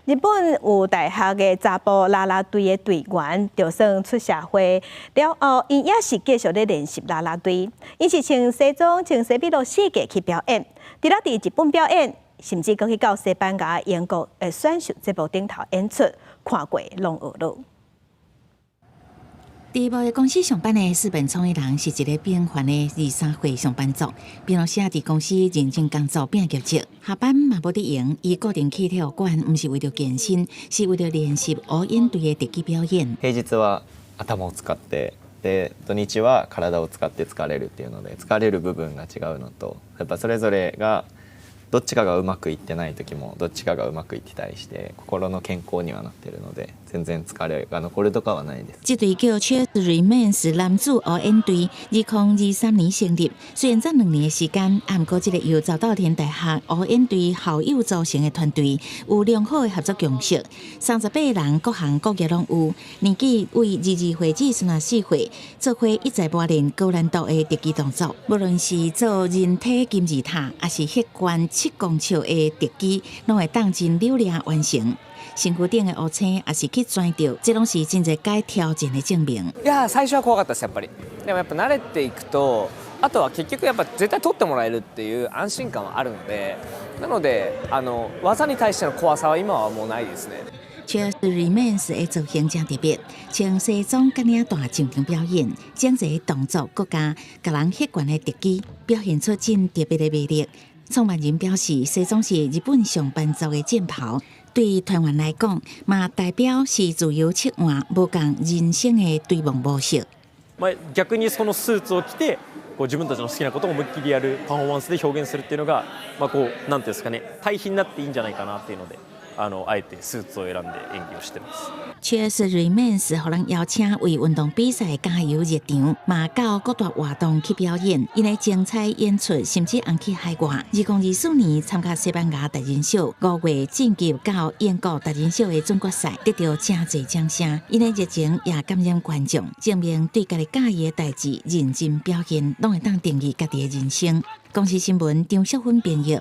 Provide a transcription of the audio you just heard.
日本有大学的查甫啦啦队的队员，就算出社会了后，因也是继续咧练习啦啦队。因是穿西装、穿西比罗世界去表演，除了伫日本表演，甚至阁去到西班牙、英国的选秀节目顶头演出，看过拢学了。伫贸易公司上班的四本创意人是一个平凡的23岁上班族，平常时伫公司认真工作拼业绩，下班嘛无伫用。伊固定去体育馆，毋是为了健身，是为了练习乌鹰队的特技表演。平日は頭を使って、で土日は体を使って疲れるっていうので、疲れる部分が違うのと、やっぱそれぞれがどっちかがうまくいってない時もどっちかがうまくいってたりして心の健康にはなってるので全然疲れが残るとかはないです。这队叫 Chess Remains 男子乌鹰队，2023年成立，虽然才2年的时间，不过这个由早稻田大学乌鹰队校友组成的团队有良好的合作共识，38人各行各业拢有，年纪为22岁至34岁，做伙一再磨练高难度的特技动作，无论是做人体金字塔，还是迄关7公尺的特技，拢会当真流利完成。身躯顶的乌青，也是去钻到，这拢是真侪该挑战的证明。いや最初は怖かったですやっぱり。でもやっぱ慣れていくと、あとは結局やっぱ絶対取ってもらえるっていう安心感はあるので、なので技に対しての怖さは今はもうないですね。Chess Remains 的造型真特别，穿西装甲领大上场表演，整齐动作各加人血管的特技，表现出真特别的魅力。创办人表示，西装是日本上班族的战袍，对团员来讲，嘛代表是自由切换、无共人生的对望模式。逆にそのスーツを着て、自分たちの好きなことを思いっきりやるパフォーマンスで表現するっていうのが、なんていうんですかね、対比になっていいんじゃないかなっていうので。あえてスーツを選んで演技をしてます。Chess Remains 互人邀请为运动比赛加油热场，嘛到各大活动去表演，因的精彩演出甚至红去海外。2024年参加西班牙达人秀，5月晋级到英国达人秀的准决赛，得到真侪掌声。因的热情也感染观众，证明对家己喜欢的代志认真表现，拢会当定义家己的人生。公司新闻张淑芬编译。